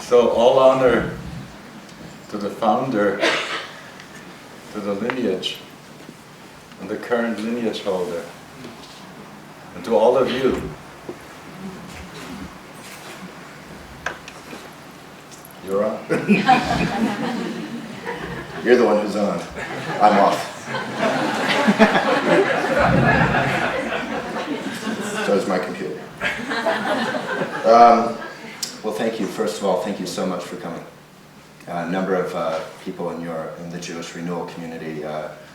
So all honor to the founder, to the lineage, and the current lineage holder, and to all of you. You're on. You're the one who's on. I'm off. So is my computer. Well, thank you. First of all, thank you so much for coming. A number of people in the Jewish renewal community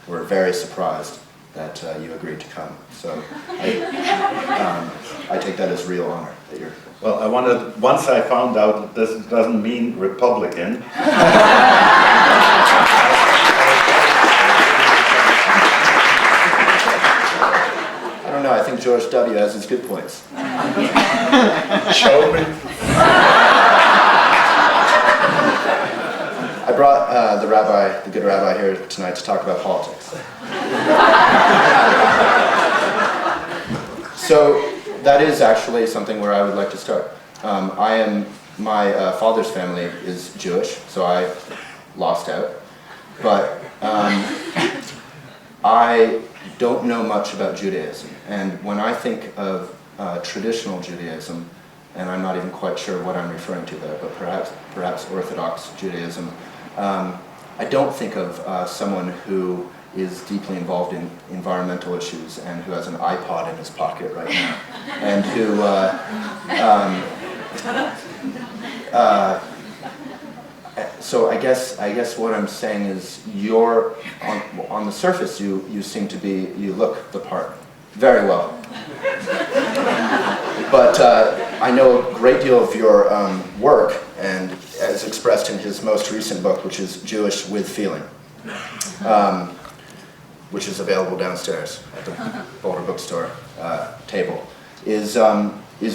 were very surprised that you agreed to come. So I take that as real honor that you're. Well, once I found out that this doesn't mean Republican. I don't know, I think George W. has his good points. Show me. I brought the good rabbi here tonight to talk about politics. So that is actually something where I would like to start. My father's family is Jewish, so I lost out. But I don't know much about Judaism. And when I think of traditional Judaism, and I'm not even quite sure what I'm referring to there, but perhaps Orthodox Judaism, I don't think of someone who is deeply involved in environmental issues and who has an iPod in his pocket right now, and who so I guess what I'm saying is you're on the surface you seem to be, you look the part very well, but I know a great deal of your work, and as expressed in his most recent book, which is Jewish with Feeling, which is available downstairs at the Boulder bookstore table, is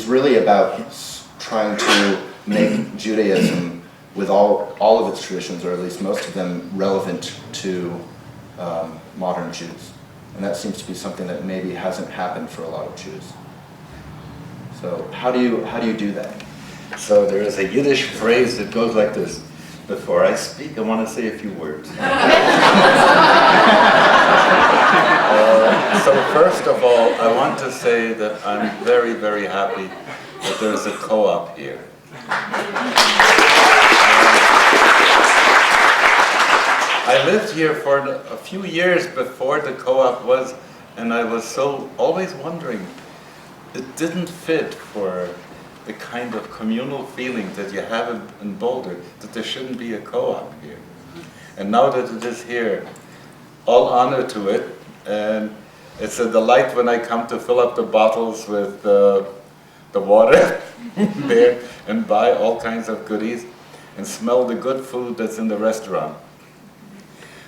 really about trying to make Judaism, with all of its traditions, or at least most of them, relevant to modern Jews. And that seems to be something that maybe hasn't happened for a lot of Jews. So how do you do that? So there is a Yiddish phrase that goes like this: before I speak, I want to say a few words. So first of all, I want to say that I'm very, very happy that there's a co-op here. I lived here for a few years before the co-op was, and I was always wondering, it didn't fit for the kind of communal feeling that you have in Boulder, that there shouldn't be a co-op here. And now that it is here, all honor to it, and it's a delight when I come to fill up the bottles with the water there and buy all kinds of goodies and smell the good food that's in the restaurant.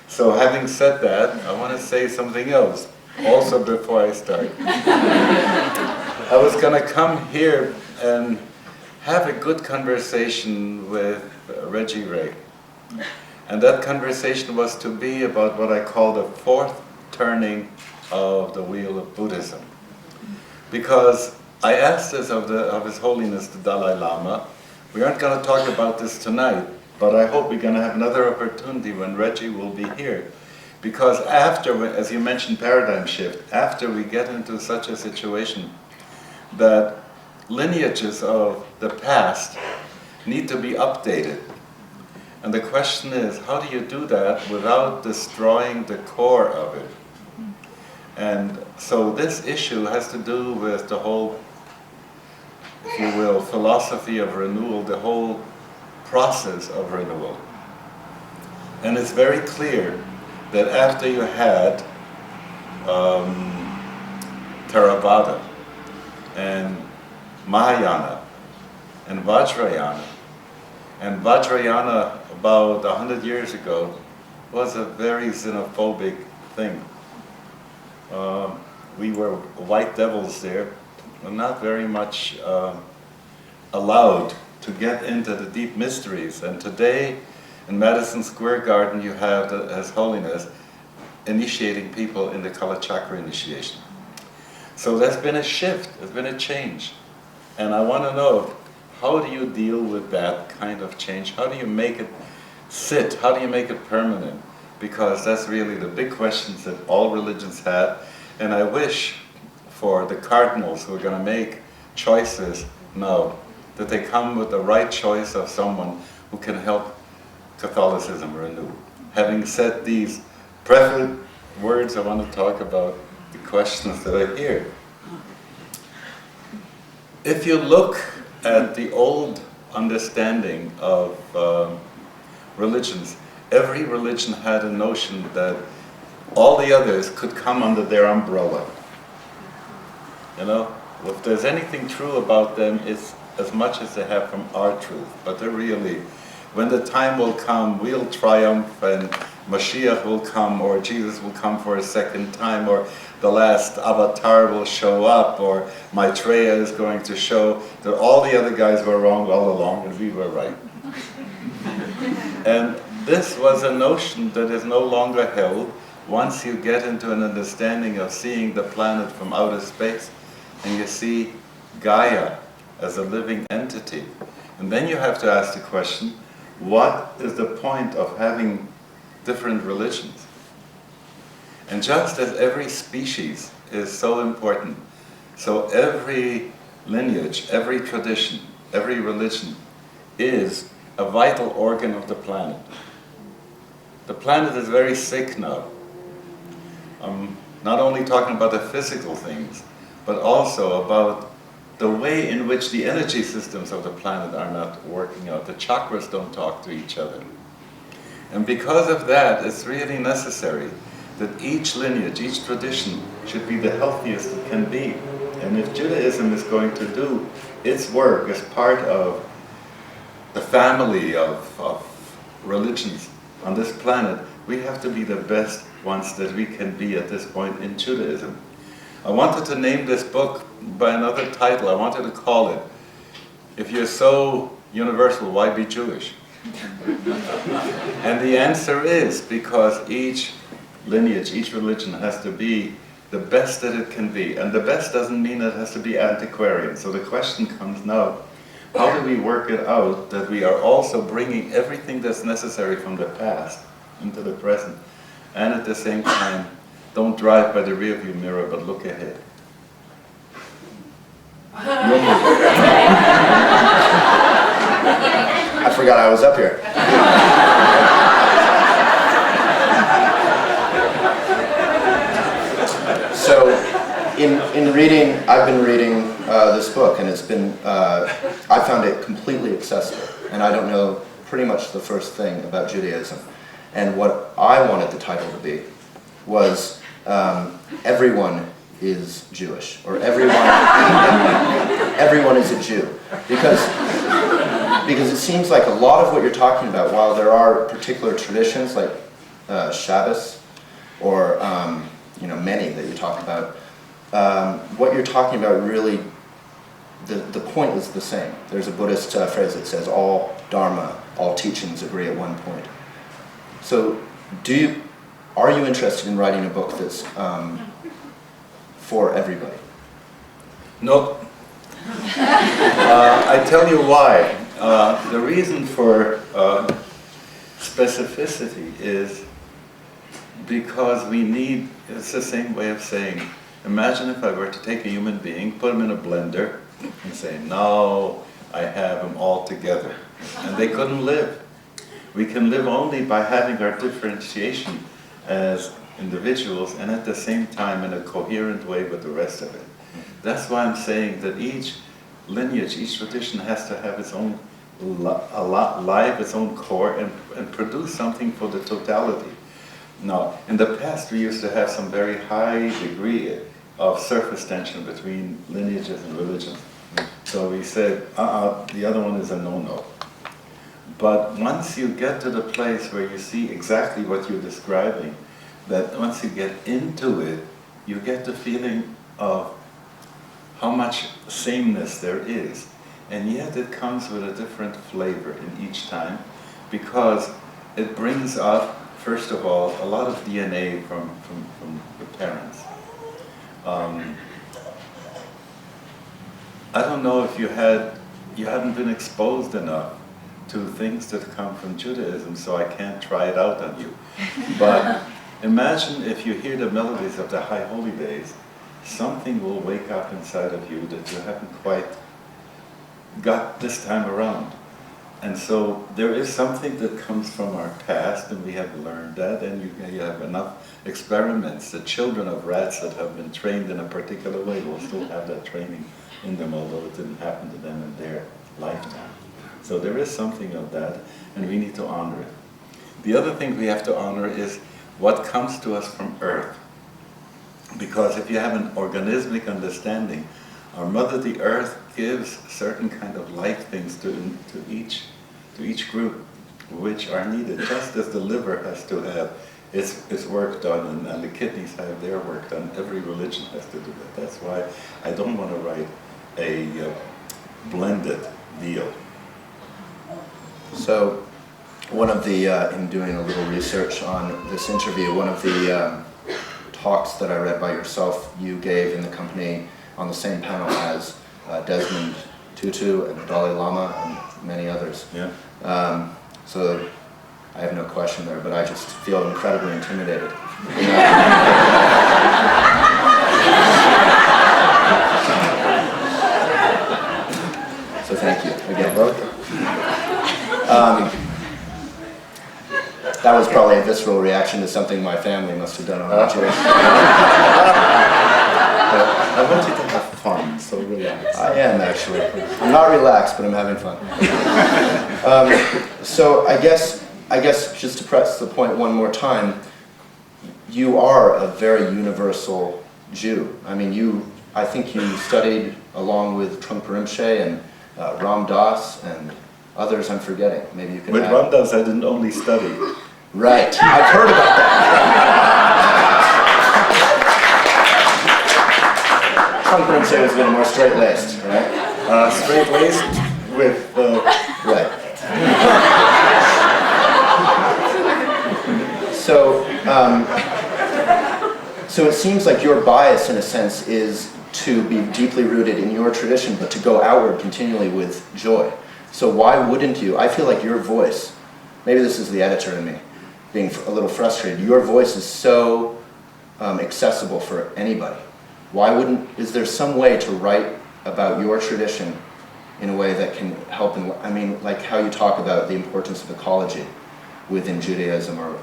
So having said that, I want to say something else also before I start. I was going to come here and have a good conversation with Reggie Ray. And that conversation was to be about what I call the fourth turning of the wheel of Buddhism. Because I asked this of His Holiness the Dalai Lama. We aren't going to talk about this tonight, but I hope we're going to have another opportunity when Reggie will be here. Because after, as you mentioned, paradigm shift, after we get into such a situation that lineages of the past need to be updated. And the question is, how do you do that without destroying the core of it? And so this issue has to do with the whole, if you will, philosophy of renewal, the whole process of renewal. And it's very clear that after you had Theravada and Mahayana and Vajrayana about 100 years ago was a very xenophobic thing. We were white devils there, and not very much allowed to get into the deep mysteries. And today, in Madison Square Garden, you have His Holiness initiating people in the Kala Chakra initiation. So there's been a shift, there's been a change. And I want to know, how do you deal with that kind of change? How do you make it sit? How do you make it permanent? Because that's really the big questions that all religions have. And I wish for the cardinals who are going to make choices now, that they come with the right choice of someone who can help Catholicism renew. Having said these preface words, I want to talk about the questions that I hear. If you look at the old understanding of religions, every religion had a notion that all the others could come under their umbrella. You know, if there's anything true about them, it's as much as they have from our truth. But they're really, when the time will come, we'll triumph and Mashiach will come, or Jesus will come for a second time, or the last avatar will show up, or Maitreya is going to show that all the other guys were wrong all along and we were right. And this was a notion that is no longer held once you get into an understanding of seeing the planet from outer space and you see Gaia as a living entity. And then you have to ask the question, what is the point of having different religions? And just as every species is so important, so every lineage, every tradition, every religion is a vital organ of the planet. The planet is very sick now. I'm not only talking about the physical things, but also about the way in which the energy systems of the planet are not working out. The chakras don't talk to each other. And because of that, it's really necessary that each lineage, each tradition should be the healthiest it can be. And if Judaism is going to do its work as part of the family of religions on this planet, we have to be the best ones that we can be at this point in Judaism. I wanted to name this book by another title. I wanted to call it, If You're So Universal, Why Be Jewish? And the answer is because each lineage, each religion has to be the best that it can be. And the best doesn't mean it has to be antiquarian. So the question comes now, how do we work it out that we are also bringing everything that's necessary from the past into the present, and at the same time, don't drive by the rearview mirror, but look ahead. I forgot I was up here. So, in reading, I've been reading this book, and it's been, I found it completely accessible, and I don't know pretty much the first thing about Judaism. And what I wanted the title to be was Everyone is Jewish, or everyone is a Jew, because it seems like a lot of what you're talking about, while there are particular traditions like Shabbos, or many that you talk about, what you're talking about really, the point is the same. There's a Buddhist phrase that says all dharma, all teachings agree at one point. So, are you interested in writing a book that's for everybody? No. I tell you why. The reason for specificity is because we need, it's the same way of saying, imagine if I were to take a human being, put him in a blender, and say, now I have them all together. And they couldn't live. We can live only by having our differentiation as individuals and at the same time in a coherent way with the rest of it. That's why I'm saying that each lineage, each tradition has to have its own life, its own core, and produce something for the totality. Now, in the past we used to have some very high degree of surface tension between lineages and religions. So we said, the other one is a no-no. But once you get to the place where you see exactly what you're describing, that once you get into it, you get the feeling of how much sameness there is. And yet it comes with a different flavor in each time, because it brings up, first of all, a lot of DNA from the parents. I don't know if you had you haven't been exposed enough to things that come from Judaism, so I can't try it out on you. But imagine if you hear the melodies of the High Holy Days, something will wake up inside of you that you haven't quite got this time around. And so there is something that comes from our past, and we have learned that, and you have enough experiments. The children of rats that have been trained in a particular way will still have that training in them, although it didn't happen to them in their lifetime. So there is something of that, and we need to honor it. The other thing we have to honor is what comes to us from Earth. Because if you have an organismic understanding, our Mother the Earth gives certain kind of life things to each group which are needed, just as the liver has to have its work done and the kidneys have their work done. Every religion has to do that. That's why I don't want to write a blended deal. So one of the, in doing a little research on this interview, one of the talks that I read by yourself, you gave in the company on the same panel as Desmond Tutu and the Dalai Lama and many others. Yeah. So I have no question there, but I just feel incredibly intimidated. So thank you again. That was probably a visceral reaction to something my family must have done on the Jewish. I want you to have fun, so relax. I am actually. I'm not relaxed, but I'm having fun. So I guess just to press the point one more time, you are a very universal Jew. I mean, I think you studied along with Trungpa Rinpoche and Ram Dass and others I'm forgetting. Maybe you can With add. Ram Dass I didn't only study. Right, I've heard about that. Trungpa Rinpoche was a little more straight-laced, right? Straight-laced with... Right. So it seems like your bias, in a sense, is to be deeply rooted in your tradition, but to go outward continually with joy. So why wouldn't you? I feel like your voice, maybe this is the editor in me, being a little frustrated, your voice is so accessible for anybody. Why wouldn't, is there some way to write about your tradition in a way that can help, I mean, like how you talk about the importance of ecology within Judaism, or,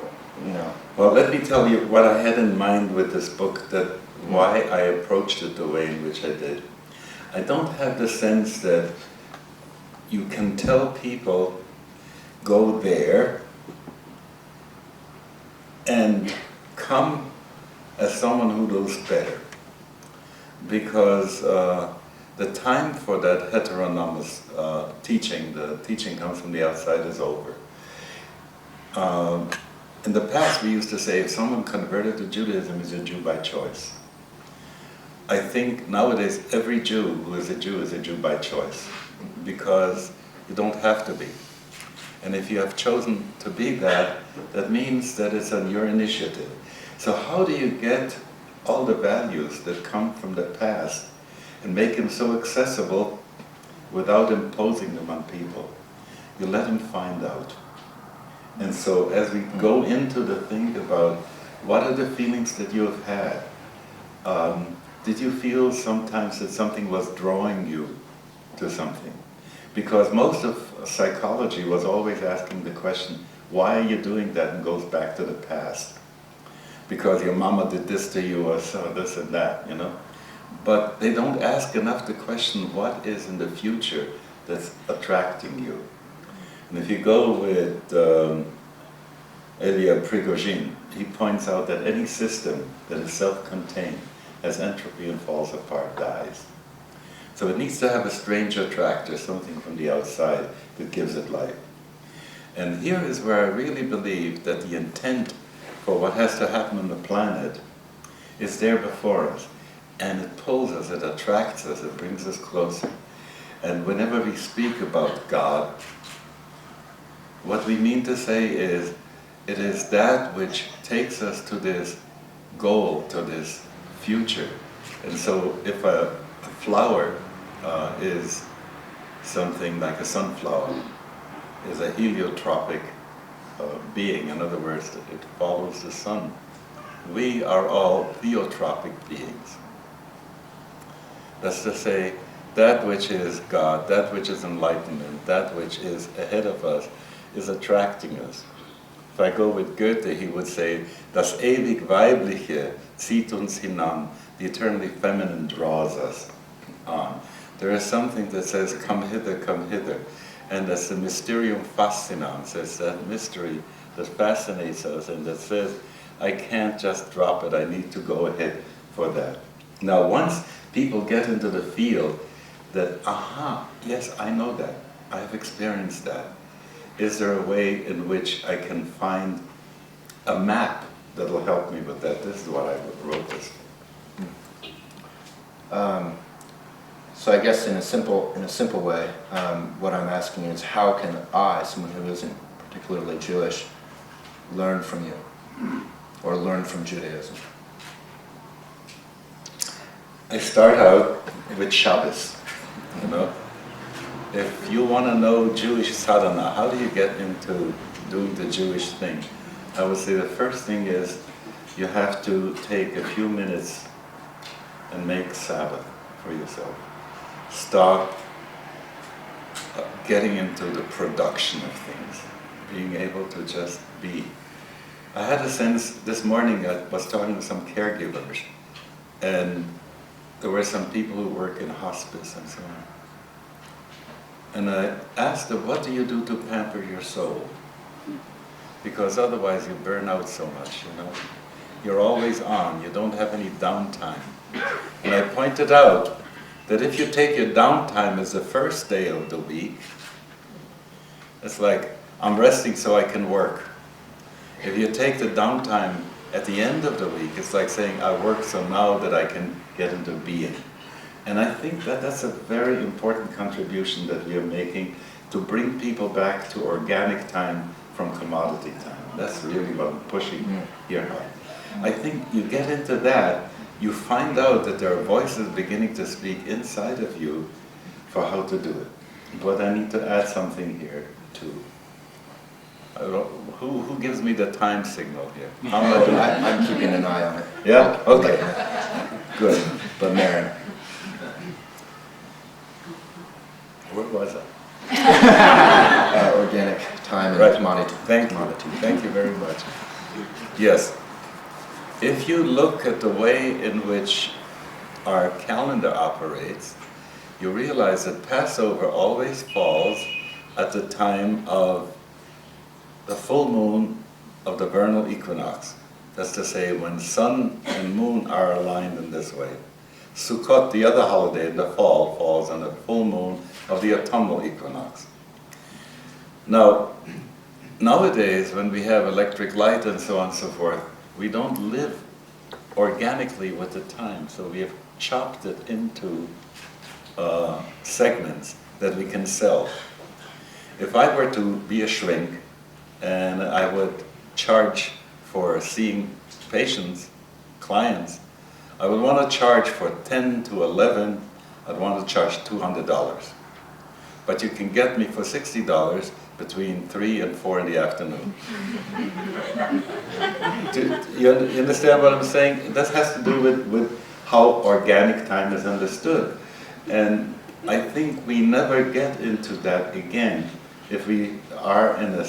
you know. Well, let me tell you what I had in mind with this book, that why I approached it the way in which I did. I don't have the sense that you can tell people, go there and come as someone who knows better. Because the time for that heteronomous teaching, the teaching comes from the outside, is over. In the past we used to say if someone converted to Judaism is a Jew by choice. I think nowadays every Jew who is a Jew by choice, because you don't have to be. And if you have chosen to be that, that means that it's on your initiative. So how do you get all the values that come from the past and make them so accessible without imposing them on people? You let them find out. And so as we go into the thing about what are the feelings that you have had, did you feel sometimes that something was drawing you to something? Because most of psychology was always asking the question, why are you doing that, and goes back to the past. Because your mama did this to you, or so this and that, you know. But they don't ask enough the question, what is in the future that's attracting you? And if you go with Elia Prigogine, he points out that any system that is self-contained has entropy and falls apart, dies. So it needs to have a strange attractor, something from the outside that gives it life. And here is where I really believe that the intent for what has to happen on the planet is there before us. And it pulls us, it attracts us, it brings us closer. And whenever we speak about God, what we mean to say is, it is that which takes us to this goal, to this future. And so if a flower is something like a sunflower is a heliotropic being. In other words, it follows the sun. We are all theotropic beings. That's to say, that which is God, that which is enlightenment, that which is ahead of us, is attracting us. If I go with Goethe, he would say, das ewig Weibliche zieht uns hinan, the eternally feminine draws us on. There is something that says, come hither, and that's the mysterium fascinans, it's that mystery that fascinates us and that says, I can't just drop it, I need to go ahead for that. Now once people get into the field that, aha, yes, I know that, I have experienced that. Is there a way in which I can find a map that will help me with that? This is what I wrote this. So I guess in a simple way, what I'm asking is, how can I, someone who isn't particularly Jewish, learn from you, or learn from Judaism? I start out with Shabbos, you know. If you want to know Jewish sadhana, how do you get into doing the Jewish thing? I would say the first thing is you have to take a few minutes and make Sabbath for yourself. Stop getting into the production of things, being able to just be. I had a sense this morning, I was talking to some caregivers, and there were some people who work in hospice and so on. And I asked them, what do you do to pamper your soul? Because otherwise you burn out so much, you know. You're always on, you don't have any downtime. And I pointed out that if you take your downtime as the first day of the week, it's like, I'm resting so I can work. If you take the downtime at the end of the week, it's like saying, I work so now that I can get into being. And I think that that's a very important contribution that we are making to bring people back to organic time from commodity time. That's really what I'm pushing here hard. I think you get into that, you find out that there are voices beginning to speak inside of you for how to do it. But I need to add something here too. Who gives me the time signal here? How am I doing? I'm keeping an eye on it. Yeah? Okay. Good. But Maren. Where was I? Organic time and Right. commodity. Thank you very much. Yes. If you look at the way in which our calendar operates, you realize that Passover always falls at the time of the full moon of the vernal equinox. That's to say, when sun and moon are aligned in this way. Sukkot, the other holiday in the fall, falls on the full moon of the autumnal equinox. Now, nowadays, when we have electric light and so on and so forth, we don't live organically with the time, so we have chopped it into segments that we can sell. If I were to be a shrink and I would charge for seeing patients, clients, I would want to charge for 10 to 11, I'd want to charge $200. But you can get me for $60 between 3 and 4 in the afternoon. You understand what I'm saying? This has to do with how organic time is understood. And I think we never get into that again if we are in a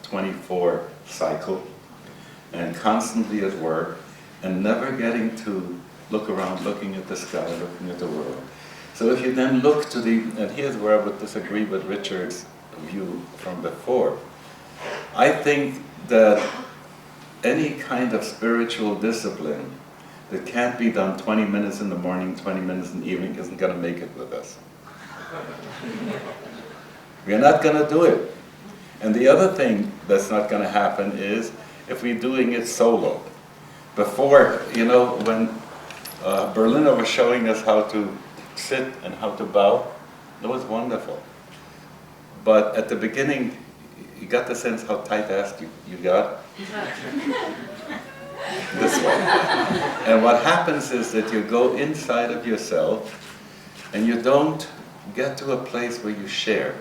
24 cycle and constantly at work and never getting to look around, looking at the sky, looking at the world. So if you then look to and here's where I would disagree with Richard's view from before. I think that any kind of spiritual discipline that can't be done 20 minutes in the morning, 20 minutes in the evening isn't going to make it with us. We're not going to do it. And the other thing that's not going to happen is if we're doing it solo. Before, you know, when Berliner was showing us how to sit and how to bow, that was wonderful. But at the beginning, you got the sense how tight-assed you got? This way. And what happens is that you go inside of yourself and you don't get to a place where you share.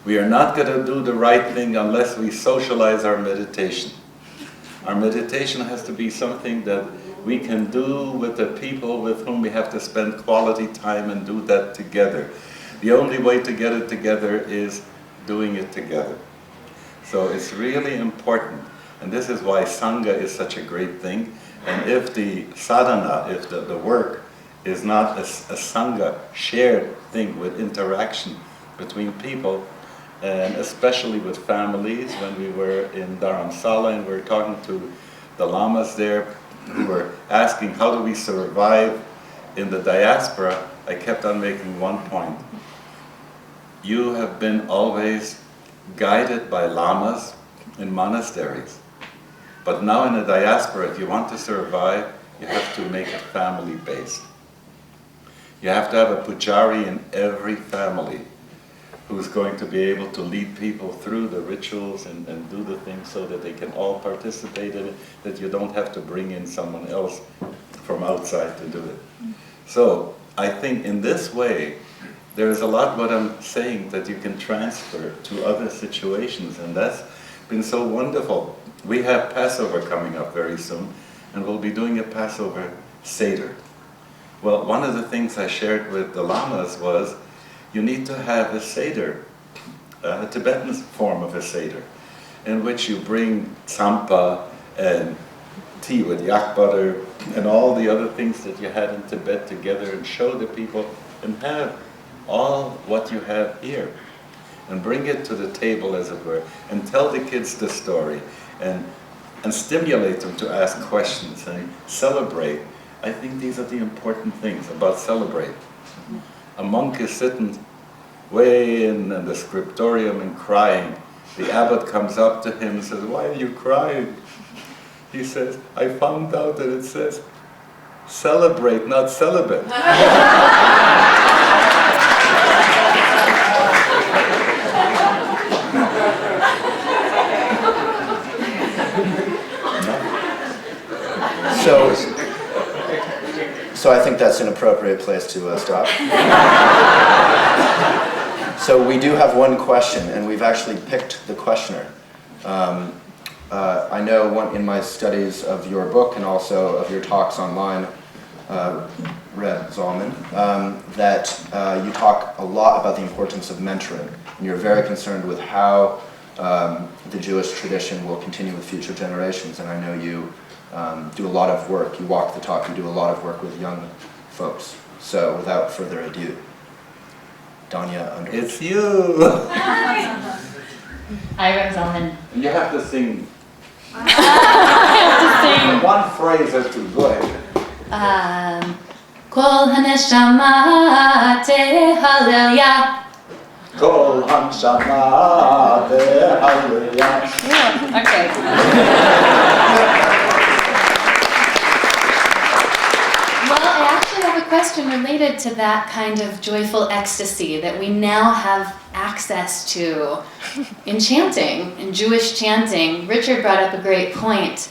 We are not going to do the right thing unless we socialize our meditation. Our meditation has to be something that we can do with the people with whom we have to spend quality time and do that together. The only way to get it together is doing it together. So it's really important. And this is why Sangha is such a great thing. And if the sadhana, if the work is not a Sangha shared thing with interaction between people, and especially with families, when we were in Dharamsala and we were talking to the lamas there, who were asking how do we survive in the diaspora, I kept on making one point. You have been always guided by lamas in monasteries. But now in the diaspora, if you want to survive, you have to make it family-based. You have to have a pujari in every family who's going to be able to lead people through the rituals and do the things so that they can all participate in it, that you don't have to bring in someone else from outside to do it. So I think in this way, there is a lot what I'm saying that you can transfer to other situations, and that's been so wonderful. We have Passover coming up very soon, and we'll be doing a Passover Seder. Well, one of the things I shared with the lamas was you need to have a Seder, a Tibetan form of a Seder, in which you bring tsampa and tea with yak butter and all the other things that you had in Tibet together and show the people and have all what you have here. And bring it to the table, as it were, and tell the kids the story and stimulate them to ask questions and celebrate. I think these are the important things about celebrate. A monk is sitting way in the scriptorium and crying. The abbot comes up to him and says, "Why are you crying?" He says, "I found out that it says celebrate, not celibate." So I think that's an appropriate place to stop. So we do have one question, and we've actually picked the questioner. I know in my studies of your book and also of your talks online, Reb Zalman, that you talk a lot about the importance of mentoring, and you're very concerned with how the Jewish tradition will continue with future generations, and I know you do a lot of work, you walk the talk, you do a lot of work with young folks. So without further ado, Danya Underwood. It's you! Hi, Reb Zalman. You have to sing I have to sing. one phrase or two. Go ahead. Kol haneshama tehallelia. Kol haneshama tehallelia. Okay. Well, I actually have a question related to that kind of joyful ecstasy that we now have access to in chanting, in Jewish chanting. Richard brought up a great point,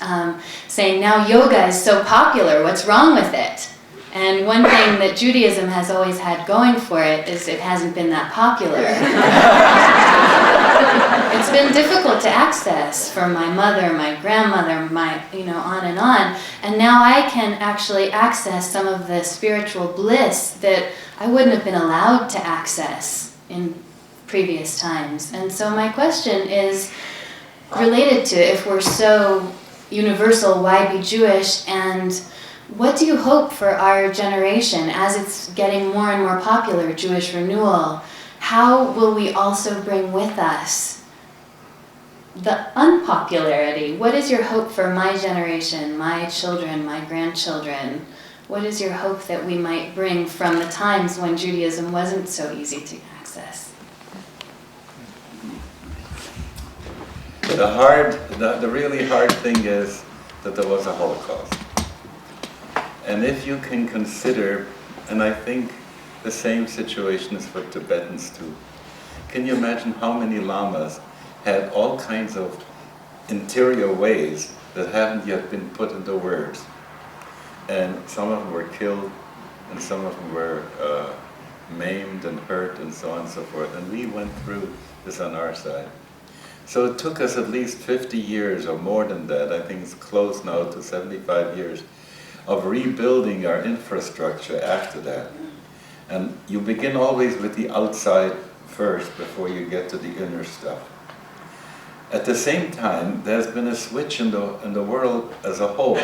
saying now yoga is so popular, what's wrong with it? And one thing that Judaism has always had going for it is it hasn't been that popular. It's been difficult to access for my mother, my grandmother, on and on. And now I can actually access some of the spiritual bliss that I wouldn't have been allowed to access in previous times. And so my question is related to, if we're so universal, why be Jewish? And what do you hope for our generation as it's getting more and more popular, Jewish renewal? How will we also bring with us the unpopularity? What is your hope for my generation, my children, my grandchildren? What is your hope that we might bring from the times when Judaism wasn't so easy to access? The really hard thing is that there was a Holocaust. And if you can consider, and I think the same situation is for Tibetans too, can you imagine how many lamas had all kinds of interior ways that haven't yet been put into words? And some of them were killed, and some of them were maimed and hurt and so on and so forth. And we went through this on our side. So it took us at least 50 years or more than that. I think it's close now to 75 years of rebuilding our infrastructure after that. And you begin always with the outside first before you get to the inner stuff. At the same time, there's been a switch in the world as a whole,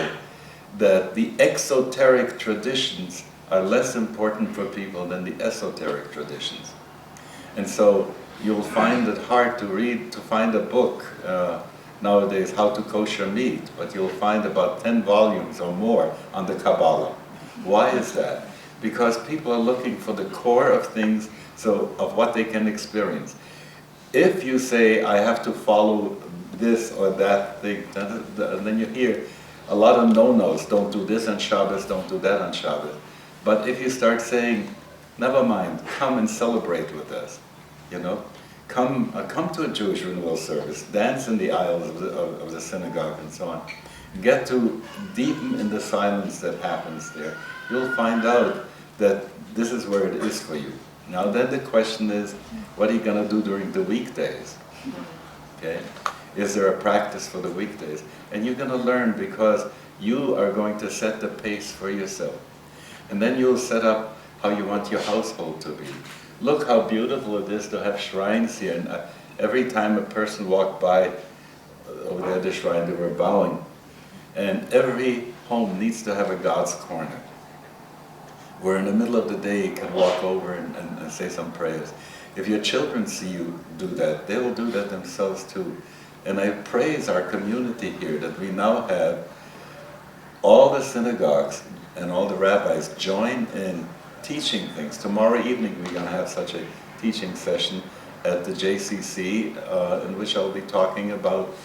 that the exoteric traditions are less important for people than the esoteric traditions. And so you'll find it hard to find a book nowadays, How to Kosher Meat, but you'll find about 10 volumes or more on the Kabbalah. Why is that? Because people are looking for the core of things, so of what they can experience. If you say, I have to follow this or that thing, then you hear a lot of no-nos. Don't do this on Shabbos, don't do that on Shabbos. But if you start saying, never mind, come and celebrate with us, you know? Come to a Jewish renewal service, dance in the aisles of the synagogue and so on. Get to deepen in the silence that happens there. You'll find out that this is where it is for you. Now then the question is, what are you going to do during the weekdays? Okay? Is there a practice for the weekdays? And you're going to learn, because you are going to set the pace for yourself. And then you'll set up how you want your household to be. Look how beautiful it is to have shrines here. And every time a person walked by over there at the shrine, they were bowing. And every home needs to have a God's corner, where in the middle of the day you can walk over and say some prayers. If your children see you do that, they will do that themselves too. And I praise our community here that we now have all the synagogues and all the rabbis join in teaching things. Tomorrow evening we're going to have such a teaching session at the JCC in which I'll be talking about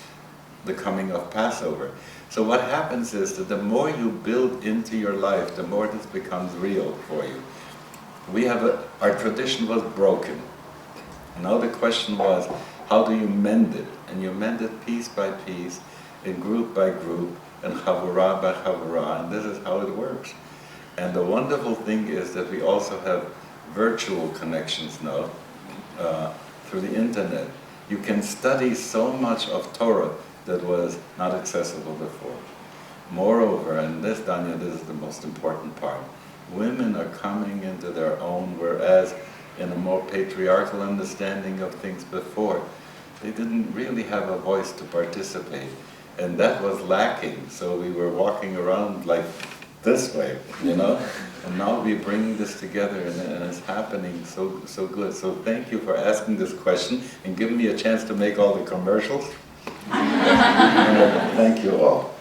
the coming of Passover. So what happens is that the more you build into your life, the more this becomes real for you. Our tradition was broken. Now the question was, how do you mend it? And you mend it piece by piece, and group by group, and chavurah by chavurah, and this is how it works. And the wonderful thing is that we also have virtual connections now through the internet. You can study so much of Torah that was not accessible before. Moreover, and this, Danya, this is the most important part, women are coming into their own, whereas in a more patriarchal understanding of things before, they didn't really have a voice to participate. And that was lacking, so we were walking around like this way, you know? And now we're bringing this together, and it's happening so good. So thank you for asking this question and giving me a chance to make all the commercials. Thank you all.